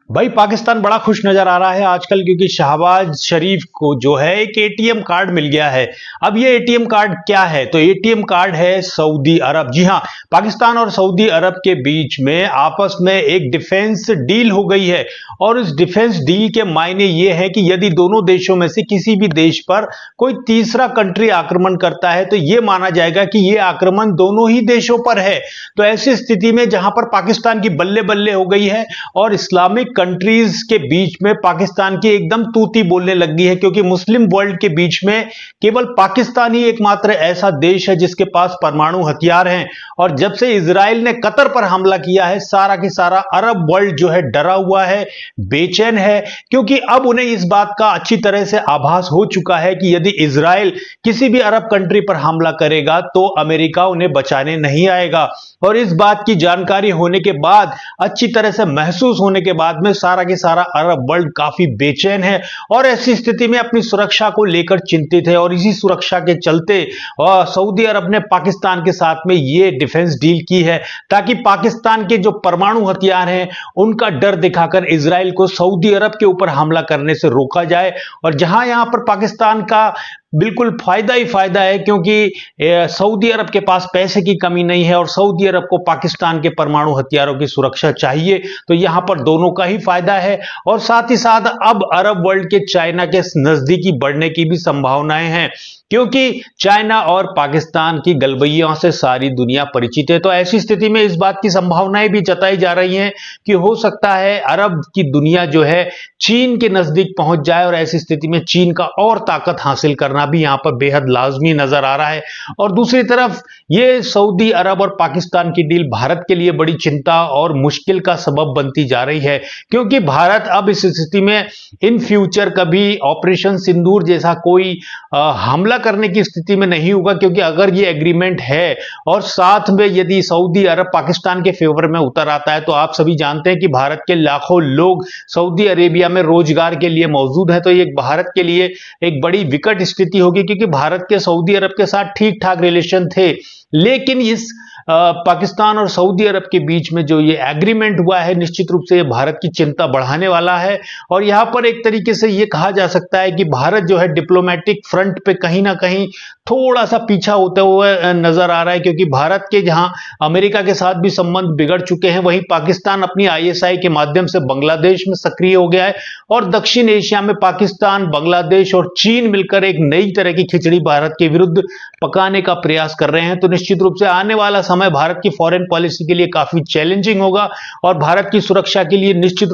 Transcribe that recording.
भाई पाकिस्तान बड़ा खुश नजर आ रहा है आजकल क्योंकि शहबाज शरीफ को जो है एक एटीएम कार्ड मिल गया है। अब ये एटीएम कार्ड क्या है? तो एटीएम कार्ड है सऊदी अरब। जी हां, पाकिस्तान और सऊदी अरब के बीच में आपस में एक डिफेंस डील हो गई है और इस डिफेंस डील के मायने ये है कि यदि दोनों देशों में से किसी भी देश पर कोई तीसरा कंट्री आक्रमण करता है तो यह माना जाएगा कि यह आक्रमण दोनों ही देशों पर है। तो ऐसी स्थिति में जहां पर पाकिस्तान की बल्ले बल्ले हो गई है और इस्लामिक कंट्रीज के बीच में पाकिस्तान की एकदम तूती बोलने लग गई है, क्योंकि मुस्लिम वर्ल्ड के बीच में केवल पाकिस्तान ही एकमात्र ऐसा देश है जिसके पास परमाणु हथियार हैं। और जब से इजराइल ने कतर पर हमला किया है, सारा की सारा अरब वर्ल्ड जो है डरा हुआ है, बेचैन है, क्योंकि अब उन्हें इस बात का अच्छी तरह से आभास हो चुका है कि यदि इजराइल किसी भी अरब कंट्री पर हमला करेगा तो अमेरिका उन्हें बचाने नहीं आएगा। और इस बात की जानकारी होने के बाद, अच्छी तरह से महसूस होने के बाद में सारा के सारा अरब वर्ल्ड काफी बेचैन है और ऐसी स्थिति में अपनी सुरक्षा को लेकर चिंतित है। और इसी सुरक्षा के चलते सऊदी अरब ने पाकिस्तान के साथ में यह डिफेंस डील की है ताकि पाकिस्तान के जो परमाणु हथियार हैं उनका डर दिखाकर इजराइल को सऊदी अरब के ऊपर हमला करने से रोका जाए। और जहां यहां पर पाकिस्तान का बिल्कुल फायदा ही फायदा है, क्योंकि सऊदी अरब के पास पैसे की कमी नहीं है और सऊदी अरब को पाकिस्तान के परमाणु हथियारों की सुरक्षा चाहिए, तो यहां पर दोनों का ही फायदा है। और साथ ही साथ अब अरब वर्ल्ड के चाइना के नजदीकी बढ़ने की भी संभावनाएं हैं, क्योंकि चाइना और पाकिस्तान की गलबैयों से सारी दुनिया परिचित है। तो ऐसी स्थिति में इस बात की संभावनाएं भी जताई जा रही हैं कि हो सकता है अरब की दुनिया जो है चीन के नजदीक पहुंच जाए और ऐसी स्थिति में चीन का और ताकत हासिल करना भी यहां पर बेहद लाजमी नजर आ रहा है। और दूसरी तरफ ये सऊदी अरब और पाकिस्तान की डील भारत के लिए बड़ी चिंता और मुश्किल का सबब बनती जा रही है, क्योंकि भारत अब इस स्थिति में इन फ्यूचर कभी ऑपरेशन सिंदूर जैसा कोई हमला करने की स्थिति में नहीं होगा, क्योंकि अगर ये एग्रीमेंट है और साथ में यदि सऊदी अरब पाकिस्तान के फेवर में उतर आता है तो आप सभी जानते हैं कि भारत के लाखों लोग सऊदी अरेबिया में रोजगार के लिए मौजूद है। तो ये भारत के लिए एक बड़ी विकट स्थिति होगी, क्योंकि भारत के सऊदी अरब के साथ ठीक ठाक रिलेशन थे, लेकिन इस पाकिस्तान और सऊदी अरब के बीच में जो ये एग्रीमेंट हुआ है निश्चित रूप से ये भारत की चिंता बढ़ाने वाला है। और यहां पर एक तरीके से ये कहा जा सकता है कि भारत जो है डिप्लोमेटिक फ्रंट पे कहीं ना कहीं थोड़ा सा पीछा होते हुए नजर आ रहा है, क्योंकि भारत के जहां अमेरिका के साथ भी संबंध बिगड़ चुके हैं, वहीं पाकिस्तान अपनी आईएसआई के माध्यम से बांग्लादेश में सक्रिय हो गया है और दक्षिण एशिया में पाकिस्तान, बांग्लादेश और चीन मिलकर एक नई तरह की खिचड़ी भारत के विरुद्ध पकाने का प्रयास कर रहे हैं। तो निश्चित रूप से आने वाला समय भारत की फॉरेन पॉलिसी के लिए काफी चैलेंजिंग होगा और भारत की सुरक्षा के लिए निश्चित